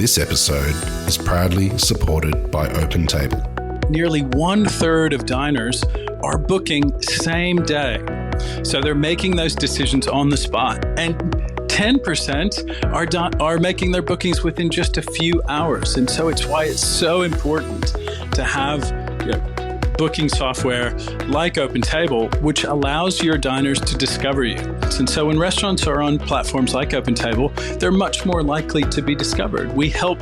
This episode is proudly supported by OpenTable. Nearly 1/3 of diners are booking same day. So they're making those decisions on the spot. And 10% are making their bookings within just a few hours. And so it's why it's so important to have booking software like OpenTable, which allows your diners to discover you. And so when restaurants are on platforms like OpenTable, they're much more likely to be discovered. We help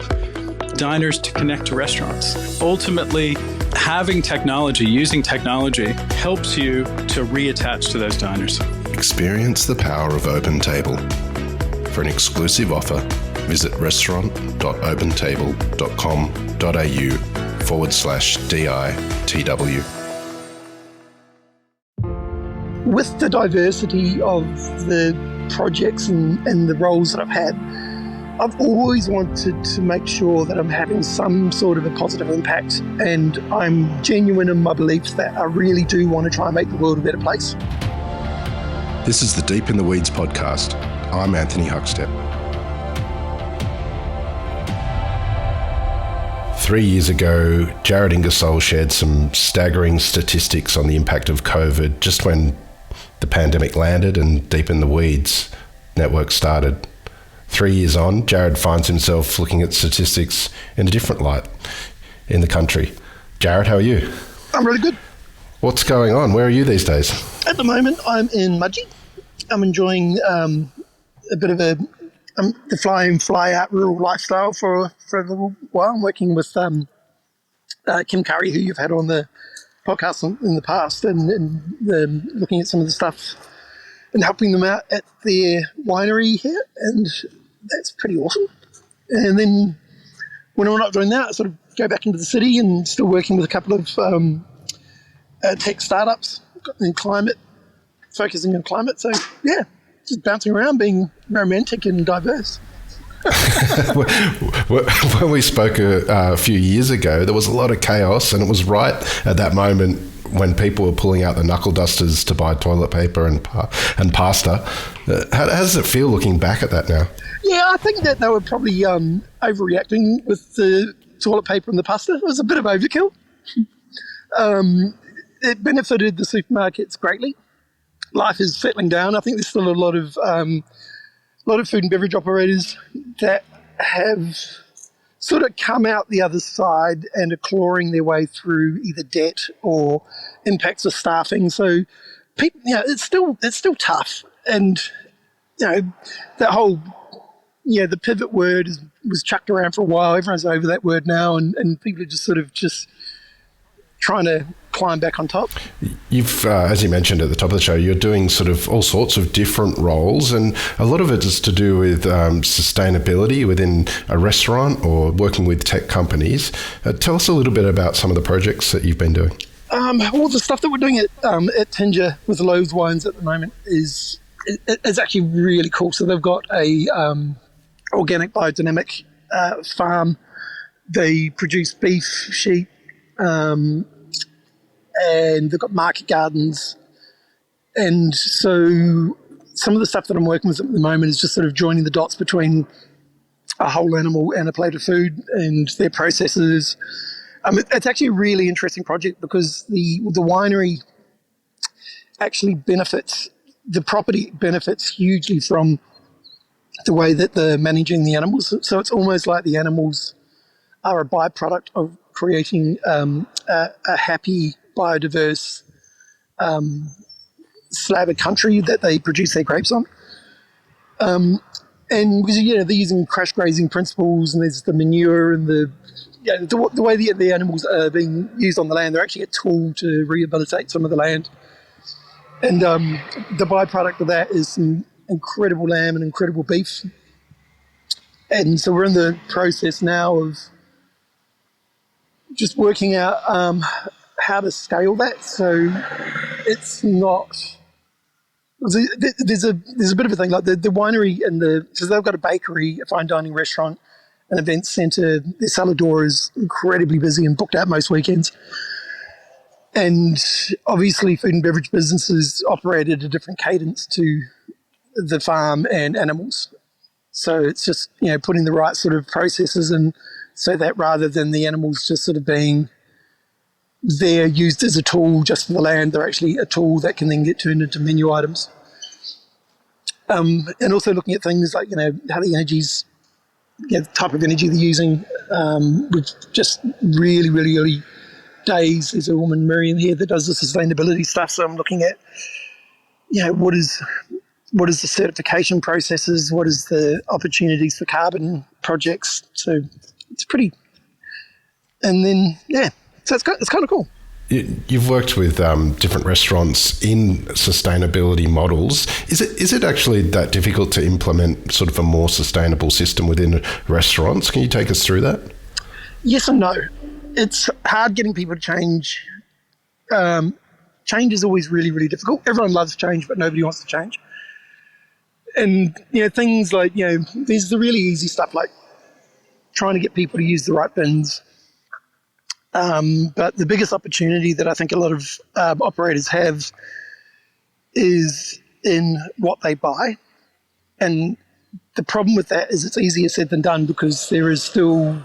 diners to connect to restaurants. Ultimately, having technology, using technology, helps you to reattach to those diners. Experience the power of OpenTable. For an exclusive offer, visit restaurant.opentable.com.au/DITW. With the diversity of the projects and the roles that I've had, I've always wanted to make sure that I'm having some sort of a positive impact, and I'm genuine in my beliefs that I really do want to try and make the world a better place. This is the Deep in the Weeds podcast. I'm Anthony Huckstep. 3 years ago, Jared Ingersoll shared some staggering statistics on the impact of COVID just when the pandemic landed and Deep in the Weeds network started. 3 years on, Jared finds himself looking at statistics in a different light in the country. Jared, how are you? I'm really good. What's going on? Where are you these days? At the moment, I'm in Mudgee. I'm enjoying a bit of the fly in, fly out rural lifestyle for a little while. I'm working with Kim Curry, who you've had on the podcast in the past, and looking at some of the stuff and helping them out at their winery here, and that's pretty awesome. And then when I'm not doing that, I sort of go back into the city and still working with a couple of tech startups in climate, focusing on climate. So yeah, just bouncing around, being romantic and diverse. When we spoke a few years ago, there was a lot of chaos, and it was right at that moment when people were pulling out the knuckle dusters to buy toilet paper and pasta. How does it feel looking back at that now? Yeah, I think that they were probably overreacting with the toilet paper and the pasta. It was a bit of overkill. It benefited the supermarkets greatly. Life is settling down. I think there's still a lot of food and beverage operators that have sort of come out the other side and are clawing their way through either debt or impacts of staffing. So, people, it's still tough, and that whole the pivot word was chucked around for a while. Everyone's over that word now, and people are just trying to climb back on top. You've, as you mentioned at the top of the show, you're doing sort of all sorts of different roles, and a lot of it is to do with sustainability within a restaurant or working with tech companies. Tell us a little bit about some of the projects that you've been doing. Well, the stuff that we're doing at Tinger with Lowe's Wines at the moment is actually really cool. So they've got a organic biodynamic farm. They produce beef, sheep, and they've got market gardens. And so some of the stuff that I'm working with at the moment is just sort of joining the dots between a whole animal and a plate of food and their processes. It's actually a really interesting project because the winery actually the property benefits hugely from the way that they're managing the animals. So it's almost like the animals are a byproduct of creating a happy, biodiverse slab of country that they produce their grapes on. And because they're using crash grazing principles, and there's the manure and the way the animals are being used on the land, they're actually a tool to rehabilitate some of the land. And the byproduct of that is some incredible lamb and incredible beef. And so we're in the process now of just working out how to scale that. So it's not. There's a bit of a thing, like the winery and because they've got a bakery, a fine dining restaurant, an event centre. Their cellar door is incredibly busy and booked out most weekends. And obviously food and beverage businesses operate at a different cadence to the farm and animals. So it's just, putting the right sort of processes in, so that rather than the animals just sort of being there used as a tool just for the land, they're actually a tool that can then get turned into menu items. And also looking at things like, how the energies, the type of energy they're using. With just really, really early days, there's a woman, Miriam, here that does the sustainability stuff. So I'm looking at, what is the certification processes, what is the opportunities for carbon projects. So it's pretty, and then, so it's kind of cool. You've worked with different restaurants in sustainability models. Is it actually that difficult to implement sort of a more sustainable system within restaurants? Can you take us through that? Yes and no. It's hard getting people to change. Change is always really, really difficult. Everyone loves change, but nobody wants to change. And, things like, there's the really easy stuff like trying to get people to use the right bins. But the biggest opportunity that I think a lot of operators have is in what they buy. And the problem with that is it's easier said than done, because there is still,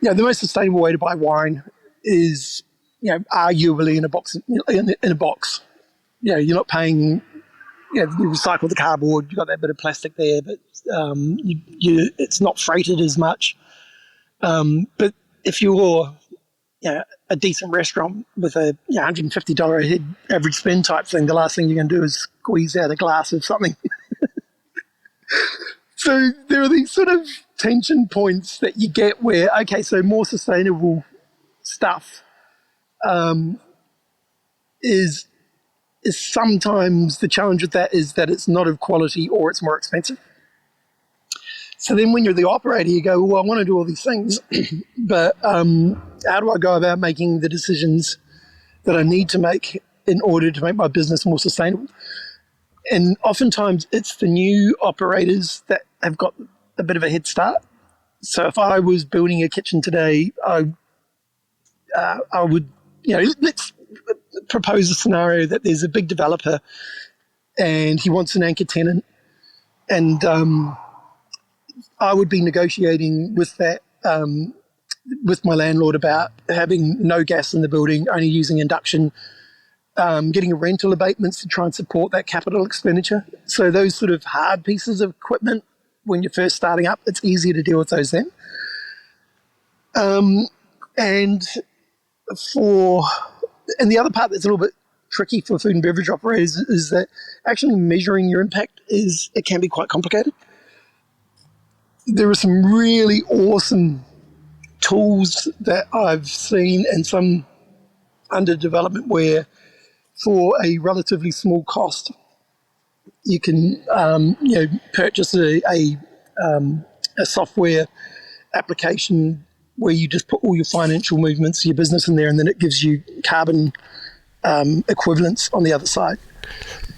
the most sustainable way to buy wine is, arguably in a box. In a box, you're not paying. You recycle the cardboard. You've got that bit of plastic there, but it's not freighted as much. But if you're a decent restaurant with a $150 a head average spend type thing, the last thing you're going to do is squeeze out a glass of something. So there are these sort of tension points that you get where, okay, so more sustainable stuff is sometimes the challenge with that is that it's not of quality or it's more expensive. So then when you're the operator, you go, well, I want to do all these things, but how do I go about making the decisions that I need to make in order to make my business more sustainable? And oftentimes it's the new operators that have got a bit of a head start. So if I was building a kitchen today, I would, let's propose a scenario that there's a big developer and he wants an anchor tenant, and I would be negotiating with that with my landlord about having no gas in the building, only using induction, getting rental abatements to try and support that capital expenditure. So those sort of hard pieces of equipment, when you're first starting up, it's easier to deal with those then. And the other part that's a little bit tricky for food and beverage operators is that actually measuring your impact it can be quite complicated. There are some really awesome tools that I've seen and some under development where for a relatively small cost you can purchase a software application where you just put all your financial movements, your business in there, and then it gives you carbon equivalents on the other side.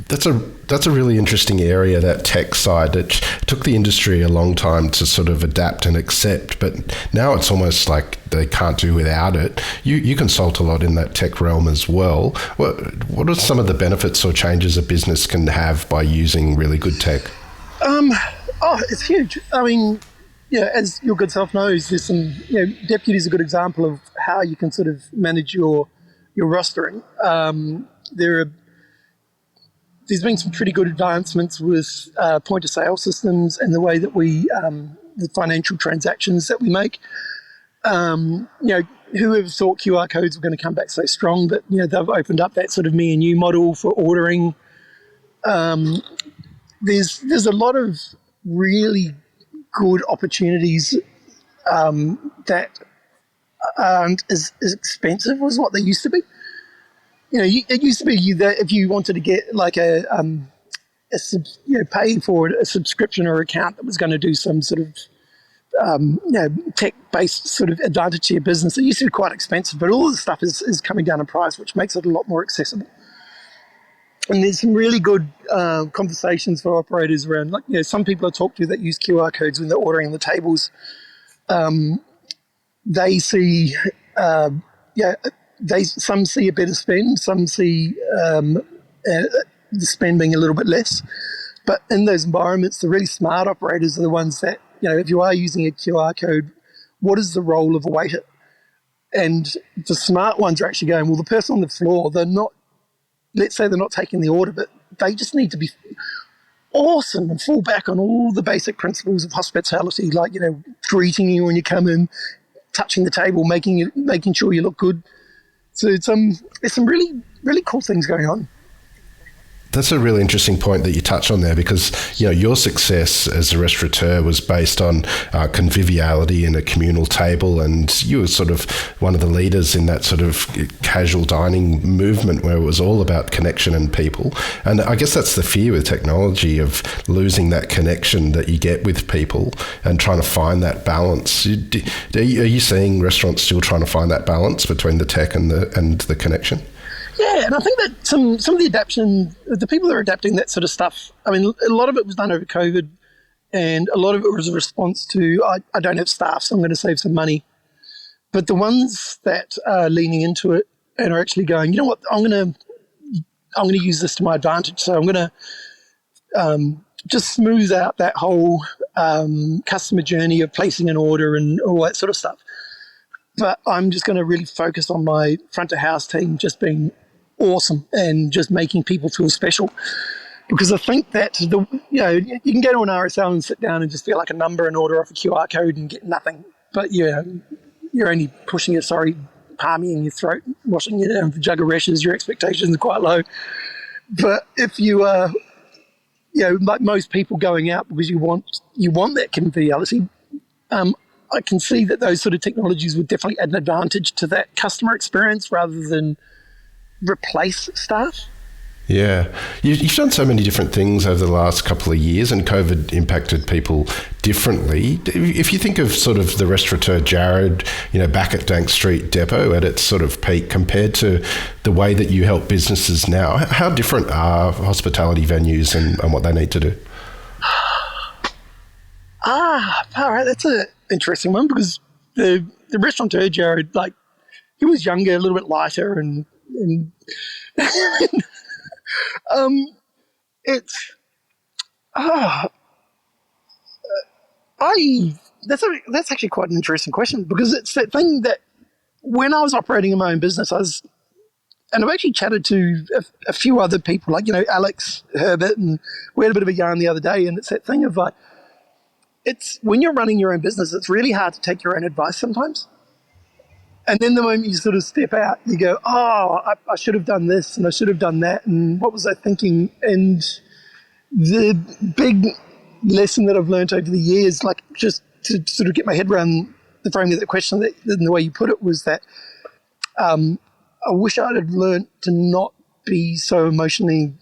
That's a really interesting area, that tech side. It took the industry a long time to sort of adapt and accept, but now it's almost like they can't do without it. You consult a lot in that tech realm as well. What are some of the benefits or changes a business can have by using really good tech? It's huge. I mean, as your good self knows, there's some, Deputy is a good example of how you can sort of manage your rostering. There's been some pretty good advancements with point of sale systems and the way that the financial transactions that we make. Whoever thought QR codes were going to come back so strong, but they've opened up that sort of me and you model for ordering. There's a lot of really good opportunities that aren't as expensive as what they used to be. It used to be that if you wanted to get like pay for a subscription or account that was going to do some sort of tech-based sort of advantage to your business, it used to be quite expensive, but all the stuff is coming down in price, which makes it a lot more accessible. And there's some really good conversations for operators around, like, some people I talk to that use QR codes when they're ordering the tables. They see, some see a better spend, some see the spend being a little bit less. But in those environments, the really smart operators are the ones that, if you are using a QR code, what is the role of a waiter? And the smart ones are actually going, well, the person on the floor, they're not, let's say they're not taking the order, but they just need to be awesome and fall back on all the basic principles of hospitality, like, greeting you when you come in, touching the table, making sure you look good. So there's some really, really cool things going on. That's a really interesting point that you touch on there, because your success as a restaurateur was based on conviviality and a communal table, and you were sort of one of the leaders in that sort of casual dining movement where it was all about connection and people. And I guess that's the fear with technology, of losing that connection that you get with people and trying to find that balance. Are you seeing restaurants still trying to find that balance between the tech and the connection? Yeah, and I think that some of the adaptation, the people that are adapting that sort of stuff, I mean, a lot of it was done over COVID, and a lot of it was a response to, I don't have staff, so I'm going to save some money. But the ones that are leaning into it and are actually going, you know what, I'm going to use this to my advantage. So I'm going to just smooth out that whole customer journey of placing an order and all that sort of stuff. But I'm just going to really focus on my front of house team just being awesome and just making people feel special. Because I think that you can go to an RSL and sit down and just feel like a number and order off a QR code and get nothing. But you're only pushing a palmy in your throat, washing it down with a jug of rashes. Your expectations are quite low. But if you are, like most people going out because you want that conviviality, I can see that those sort of technologies would definitely add an advantage to that customer experience rather than replace staff. Yeah. You've done so many different things over the last couple of years, and COVID impacted people differently. If you think of sort of the restaurateur Jared, back at Dank Street Depot at its sort of peak compared to the way that you help businesses now, how different are hospitality venues and what they need to do? All right, that's an interesting one, because the restaurateur Jared, like, he was younger, a little bit lighter, and it's that's actually quite an interesting question, because it's that thing that when I was operating in my own business, and I've actually chatted to a few other people, like Alex, Herbert, and we had a bit of a yarn the other day, and it's that thing of like, it's when you're running your own business, it's really hard to take your own advice sometimes. And then the moment you sort of step out, you go, I should have done this and I should have done that. And what was I thinking? And the big lesson that I've learned over the years, like just to sort of get my head around the framing of the question and the way you put it, was that I wish I'd have learned to not be so emotionally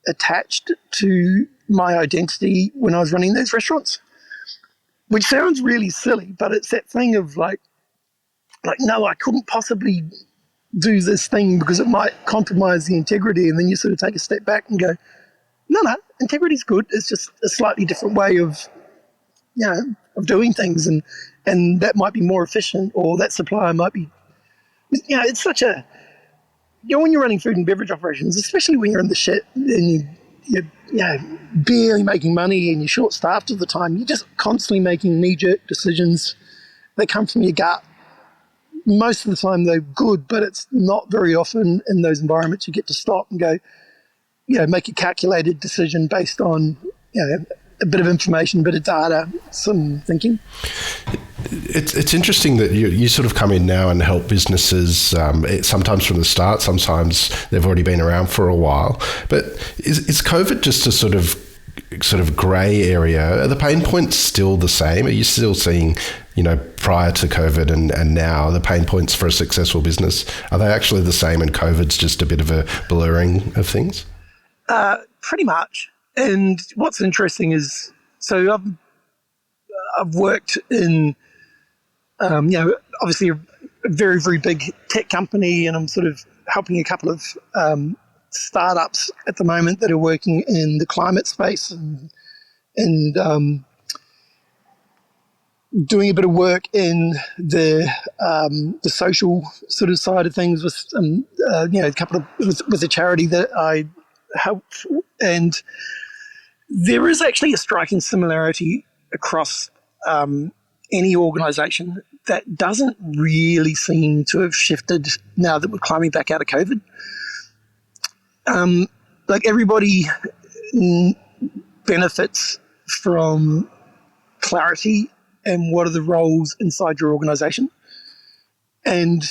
attached to my identity when I was running those restaurants. Which sounds really silly, but it's that thing of like, no, I couldn't possibly do this thing because it might compromise the integrity. And then you sort of take a step back and go, no, integrity's good. It's just a slightly different way of doing things. And that might be more efficient, or that supplier might be, it's such a, when you're running food and beverage operations, especially when you're in the shit and you're barely making money and you're short-staffed all the time, you're just constantly making knee-jerk decisions that come from your gut. Most of the time they're good, but it's not very often in those environments you get to stop and go, make a calculated decision based on, a bit of information, a bit of data, some thinking. It's interesting that you sort of come in now and help businesses, sometimes from the start, sometimes they've already been around for a while. But is COVID just a sort of grey area? Are the pain points still the same? Are you still seeing, prior to COVID and now, the pain points for a successful business? Are they actually the same, and COVID's just a bit of a blurring of things? Pretty much. And what's interesting is, so I've worked in, obviously a very, very big tech company, and I'm sort of helping a couple of startups at the moment that are working in the climate space and doing a bit of work in the social sort of side of things with a couple of with a charity that I help. And There is actually a striking similarity across any organisation that doesn't really seem to have shifted now that we're climbing back out of COVID. Like everybody benefits from clarity and what are the roles inside your organisation. And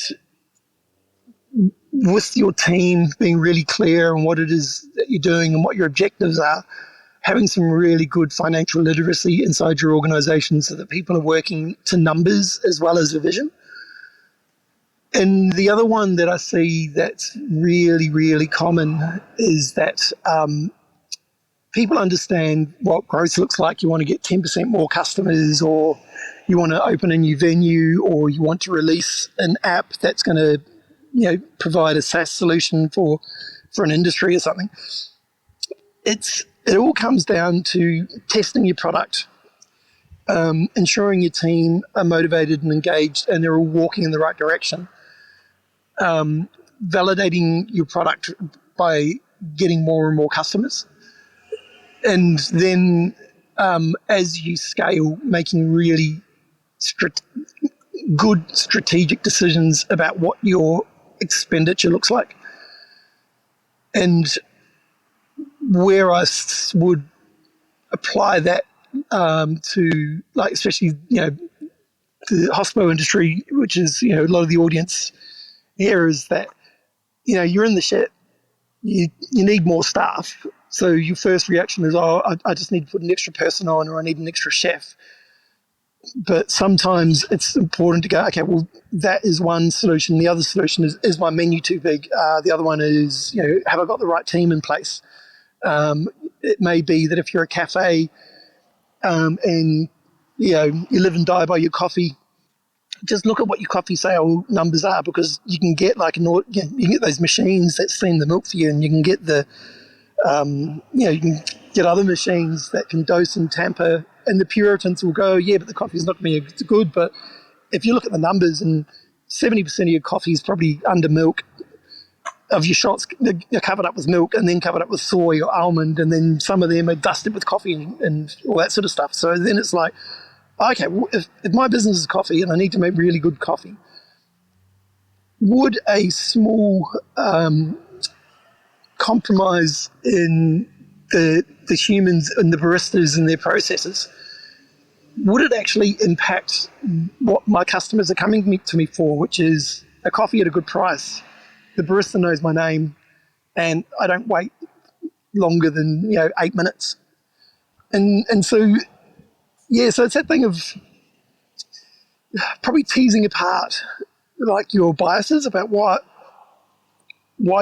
with your team being really clear on what it is that you're doing and what your objectives are, having some really good financial literacy inside your organisation so that people are working to numbers as well as a vision. And the other one that I see that's really, really common is that people understand what growth looks like. You want to get 10% more customers, or you want to open a new venue, or you want to release an app that's going to, provide a SaaS solution for an industry or something. It all comes down to testing your product, ensuring your team are motivated and engaged and they're all walking in the right direction, validating your product by getting more and more customers, and then as you scale, making really good strategic decisions about what your expenditure looks like. And where I would apply that to, like, especially, the hospital industry, which is, a lot of the audience here, is that, you're in the shit, you need more staff. So your first reaction is, I just need to put an extra person on, or I need an extra chef. But sometimes it's important to go, okay, well, that is one solution. The other solution is my menu too big? The other one is, have I got the right team in place? It may be that if you're a cafe and you live and die by your coffee, just look at what your coffee sale numbers are, because you can get you can get those machines that steam the milk for you, and you can get you can get other machines that can dose and tamper. And the Puritans will go, yeah, but the coffee's not going to be good. But if you look at the numbers, and 70% of your coffee is probably under milk, of your shots, they're covered up with milk and then covered up with soy or almond, and then some of them are dusted with coffee and all that sort of stuff. So then it's like, okay, well, if my business is coffee and I need to make really good coffee, would a small compromise in the humans and the baristas and their processes, would it actually impact what my customers are coming to me for, which is a coffee at a good price? The barista knows my name, and I don't wait longer than 8 minutes. And so, so it's that thing of probably teasing apart like your biases about why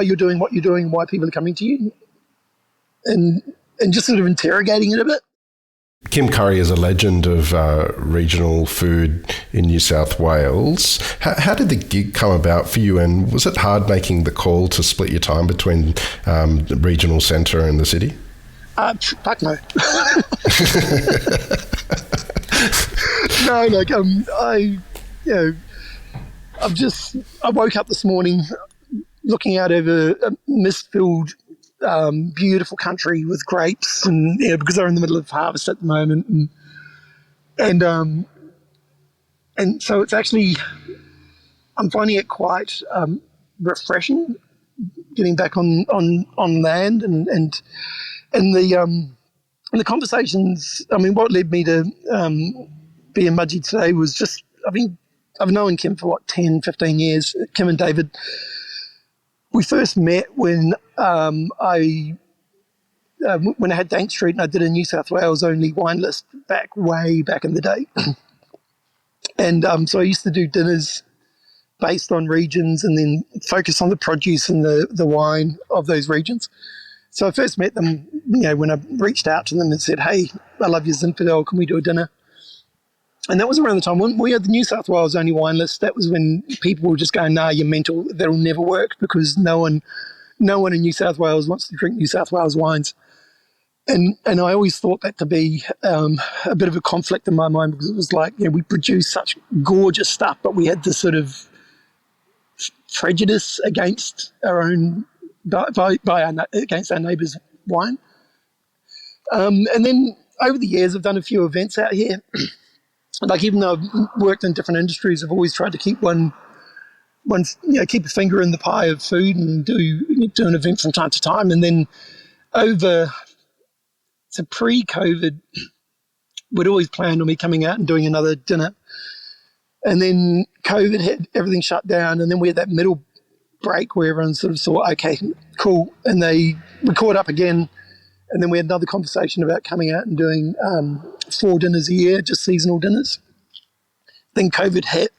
you're doing what you're doing, why people are coming to you, and just sort of interrogating it a bit. Kim Curry is a legend of regional food in New South Wales. How did the gig come about for you, and was it hard making the call to split your time between the regional centre and the city? Fuck no. I woke up this morning looking out over a mist-filled, beautiful country with grapes, and because they're in the middle of harvest at the moment, and so it's actually, I'm finding it quite refreshing getting back on land, and the conversations. I mean, what led me to be in Mudgee today was just, I've known Kim for 10, 15 years. Kim and David, we first met when I had Dank Street, and I did a New South Wales only wine list way back in the day. And so I used to do dinners based on regions and then focus on the produce and the wine of those regions. So I first met them, when I reached out to them and said, hey, I love your Zinfandel, can we do a dinner? And that was around the time when we had the New South Wales only wine list. That was when people were just going, nah, you're mental, that'll never work, because no one in New South Wales wants to drink New South Wales wines. And I always thought that to be a bit of a conflict in my mind, because it was like, we produce such gorgeous stuff, but we had this sort of prejudice against our own, against our neighbours' wine. And then over the years, I've done a few events out here. Like, even though I've worked in different industries, I've always tried to keep keep a finger in the pie of food and do an event from time to time. And then pre-COVID, we'd always planned on me coming out and doing another dinner. And then COVID had everything shut down, and then we had that middle break where everyone sort of thought, okay, cool. And we caught up again, and then we had another conversation about coming out and doing 4 dinners a year, just seasonal dinners. Then COVID hit,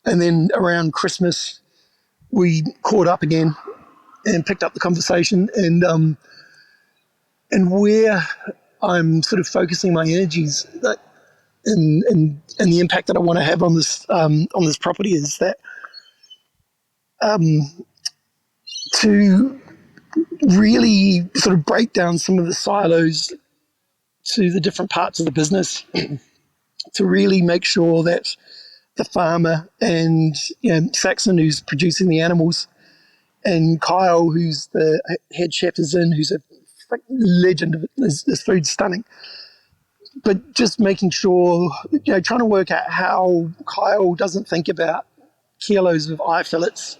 and then around Christmas, we caught up again and picked up the conversation. And where I'm sort of focusing my energies and the impact that I want to have on this property is that to really sort of break down some of the silos to the different parts of the business, to really make sure that the farmer and Saxon, who's producing the animals, and Kyle, who's the head chef, is in, who's a legend. This food's stunning. But just making sure, trying to work out how Kyle doesn't think about kilos of eye fillets.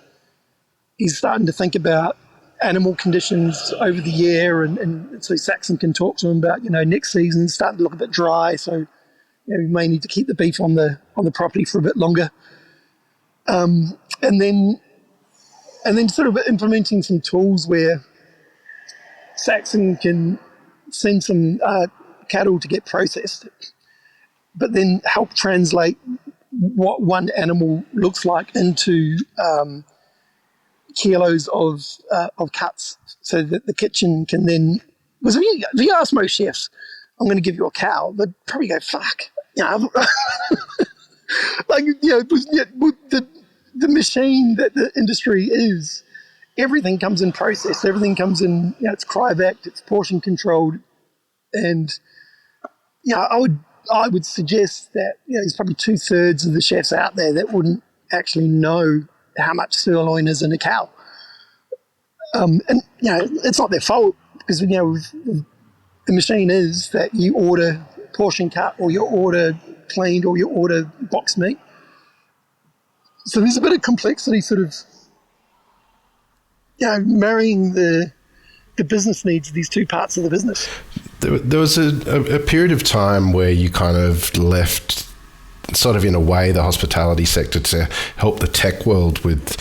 He's starting to think about animal conditions over the year, and so Saxon can talk to him about, next season starting to look a bit dry, so we may need to keep the beef on the property for a bit longer. And then sort of implementing some tools where Saxon can send some cattle to get processed, but then help translate what one animal looks like into kilos of cuts, so that the kitchen can then. Because if you ask most chefs, I'm going to give you a cow, they'd probably go, fuck. The machine that the industry is, everything comes in processed, everything comes in, it's cryovac, it's portion controlled, and I would suggest that there's probably 2/3 of the chefs out there that wouldn't actually know how much sirloin is in a cow, and it's not their fault, because the machine is that you order portion cut, or you order cleaned, or you order boxed meat. So there's a bit of complexity, sort of, marrying the business needs of these two parts of the business. There was a period of time where you kind of left, sort of in a way, the hospitality sector to help the tech world with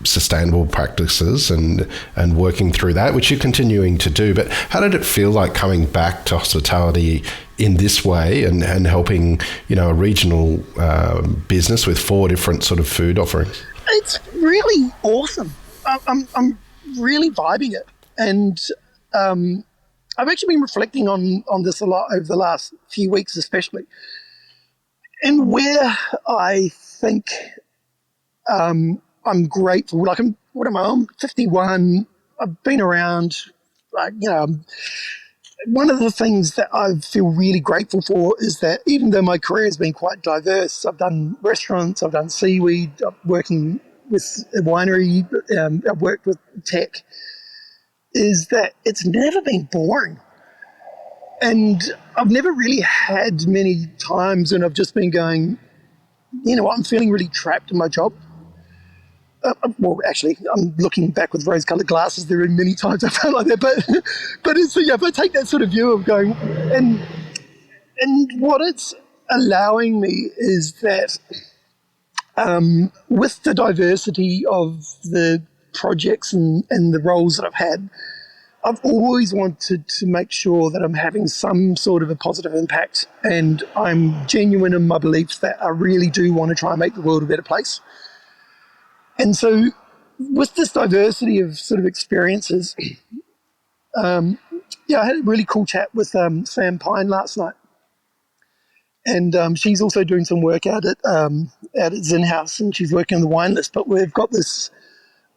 sustainable practices and working through that, which you're continuing to do. But how did it feel like coming back to hospitality in this way and helping, a regional business with 4 different sort of food offerings? It's really awesome. I'm really vibing it. And I've actually been reflecting on this a lot over the last few weeks, especially. And where I think I'm grateful, like, what am I, 51, I've been around, one of the things that I feel really grateful for is that even though my career has been quite diverse, I've done restaurants, I've done seaweed, I'm working with a winery, I've worked with tech, is that it's never been boring. And I've never really had many times when I've just been going, I'm feeling really trapped in my job. Well, actually, I'm looking back with rose-coloured glasses. There are many times I felt like that, but it's, if I take that sort of view of going, and what it's allowing me is that with the diversity of the projects and the roles that I've had, I've always wanted to make sure that I'm having some sort of a positive impact, and I'm genuine in my beliefs that I really do want to try and make the world a better place. And so with this diversity of sort of experiences, I had a really cool chat with Sam Pine last night. And she's also doing some work out at Zen House, and she's working on the wine list. But we've got this,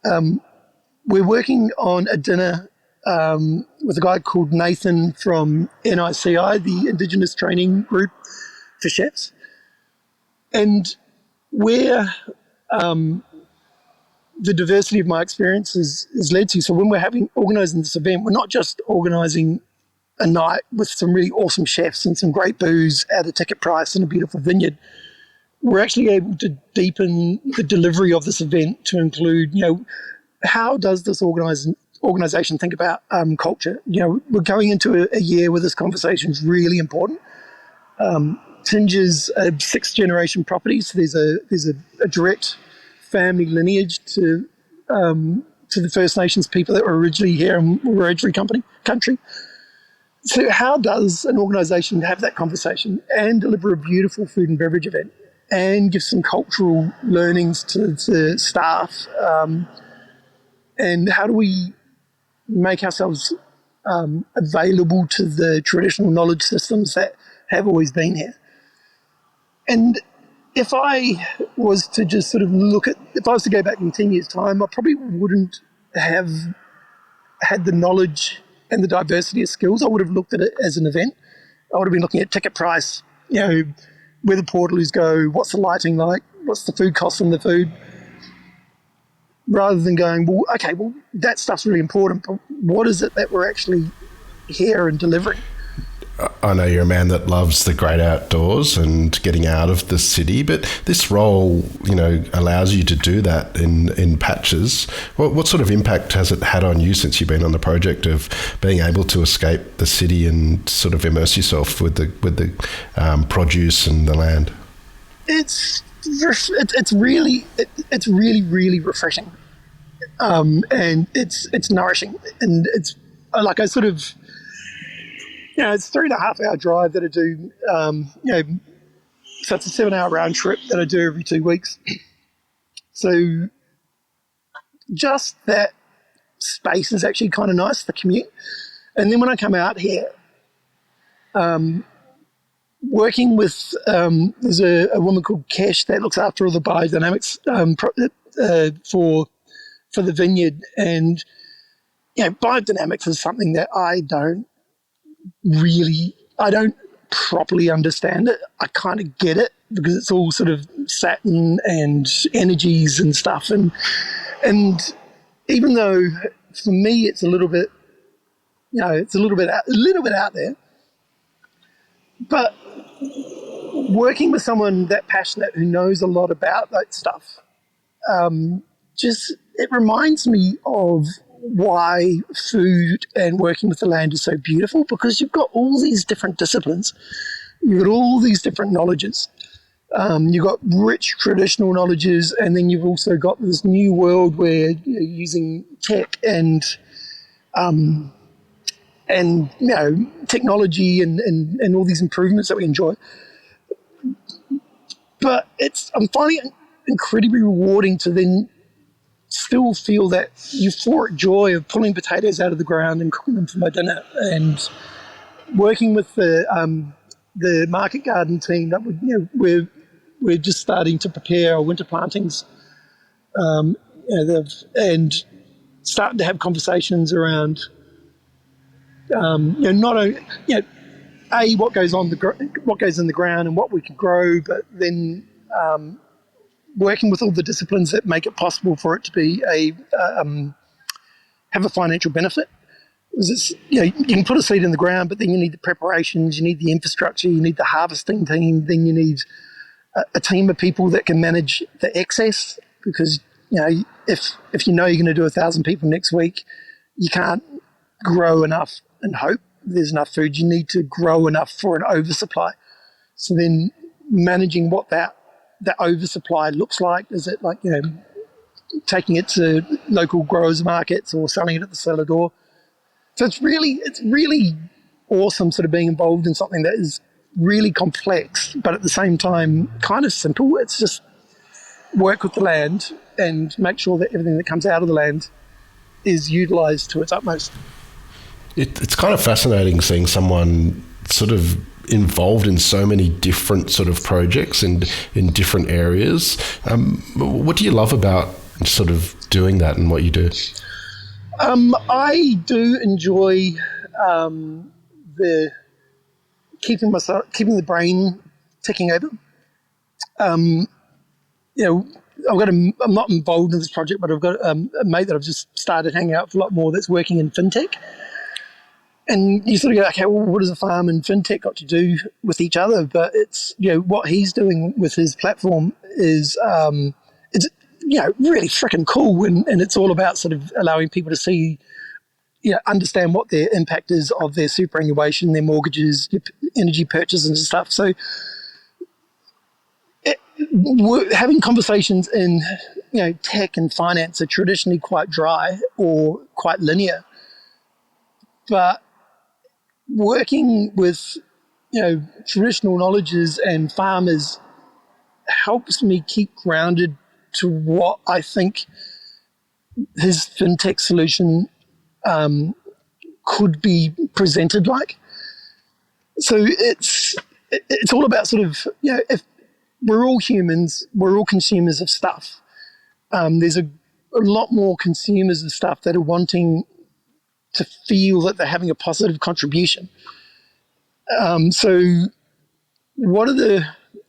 we're working on a dinner with a guy called Nathan from NICI, the Indigenous Training Group for Chefs. And where the diversity of my experience is led to. So when we're organising this event, we're not just organising a night with some really awesome chefs and some great booze at a ticket price and a beautiful vineyard, we're actually able to deepen the delivery of this event to include, how does this organization think about culture? We're going into a year where this conversation is really important. Tinger's a sixth-generation property, so there's a direct family lineage to the First Nations people that were originally here and were originally country. So how does an organisation have that conversation and deliver a beautiful food and beverage event and give some cultural learnings to the staff? And how do we make ourselves available to the traditional knowledge systems that have always been here? And if I was to just sort of if I was to go back in 10 years' time, I probably wouldn't have had the knowledge and the diversity of skills. I would have looked at it as an event. I would have been looking at ticket price, where the portaloos go, what's the lighting like, what's the food cost from the food, rather than going, that stuff's really important, but what is it that we're actually here and delivering? I know you're a man that loves the great outdoors and getting out of the city, but this role, allows you to do that in patches. What sort of impact has it had on you since you've been on the project of being able to escape the city and sort of immerse yourself with the produce and the land? It's really refreshing, and it's nourishing, and it's like I sort of. It's 3.5 hour drive that I do, so it's a 7 hour round trip that I do every 2 weeks. So just that space is actually kind of nice, the commute. And then when I come out here, working with, there's a woman called Kesh that looks after all the biodynamics for the vineyard. And, biodynamics is something that I don't properly understand it. I kind of get it because it's all sort of Saturn and energies and stuff. And even though for me it's a little bit, it's a little bit out there, but working with someone that passionate who knows a lot about that stuff, it reminds me of why food and working with the land is so beautiful, because you've got all these different disciplines, you've got all these different knowledges, you've got rich traditional knowledges, and then you've also got this new world where you're using tech and technology and all these improvements that we enjoy. But I'm finding it incredibly rewarding to then still feel that euphoric joy of pulling potatoes out of the ground and cooking them for my dinner, and working with the market garden team. That we're just starting to prepare our winter plantings, and starting to have conversations around, not only what goes in the ground and what we can grow, but then working with all the disciplines that make it possible for it to be have a financial benefit. Because you can put a seed in the ground, but then you need the preparations, you need the infrastructure, you need the harvesting team, then you need a team of people that can manage the excess. Because if you're going to do 1,000 people next week, you can't grow enough and hope there's enough food. You need to grow enough for an oversupply. So then managing what that oversupply looks like. Is it like, taking it to local growers markets or selling it at the cellar door? So it's really awesome sort of being involved in something that is really complex, but at the same time kind of simple. It's just work with the land and make sure that everything that comes out of the land is utilised to its utmost. It's kind of fascinating seeing someone sort of involved in so many different sort of projects and in different areas. What do you love about sort of doing that and what you do? I do enjoy keeping the brain ticking over. I'm not involved in this project, but I've got a mate that I've just started hanging out for a lot more that's working in fintech. And you sort of go, okay, well, what does a farm and fintech got to do with each other? But it's, what he's doing with his platform is, it's, really freaking cool. And it's all about sort of allowing people to see, understand what their impact is of their superannuation, their mortgages, energy purchases and stuff. So having conversations in, tech and finance are traditionally quite dry or quite linear. But working with, traditional knowledges and farmers helps me keep grounded to what I think his fintech solution could be presented like. So it's all about sort of, if we're all humans, we're all consumers of stuff. There's a lot more consumers of stuff that are wanting to feel that they're having a positive contribution. So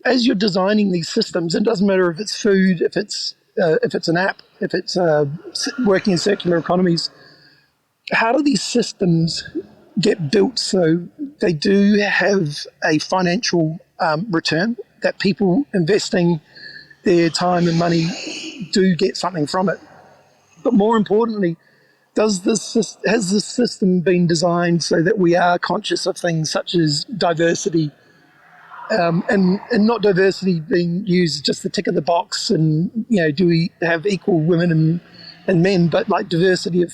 as you're designing these systems, it doesn't matter if it's food, if it's an app, if it's working in circular economies, how do these systems get built so they do have a financial return, that people investing their time and money do get something from it? But more importantly, has this system been designed so that we are conscious of things such as diversity, and not diversity being used as just the tick of the box, and do we have equal women and men, but like diversity of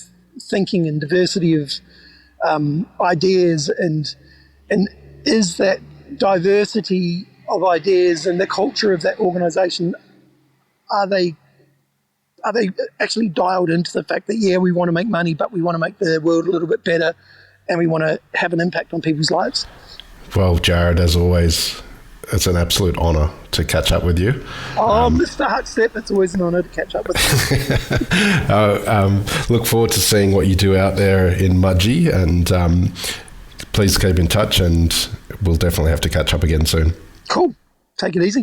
thinking and diversity of ideas, and is that diversity of ideas and the culture of that organization, are they actually dialed into the fact that, we want to make money, but we want to make the world a little bit better, and we want to have an impact on people's lives? Well, Jared, as always, it's an absolute honour to catch up with you. Mr. Huckstep, it's always an honour to catch up with you. Look forward to seeing what you do out there in Mudgee, and please keep in touch, and we'll definitely have to catch up again soon. Cool. Take it easy.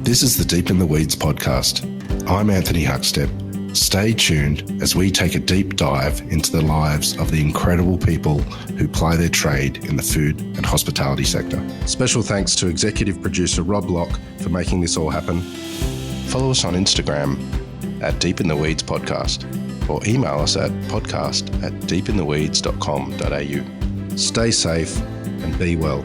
This is the Deep in the Weeds podcast. I'm Anthony Huckstep. Stay tuned as we take a deep dive into the lives of the incredible people who ply their trade in the food and hospitality sector. Special thanks to executive producer Rob Locke for making this all happen. Follow us on Instagram at Deep in the Weeds Podcast, or email us at podcast@deepintheweeds.com.au. Stay safe and be well.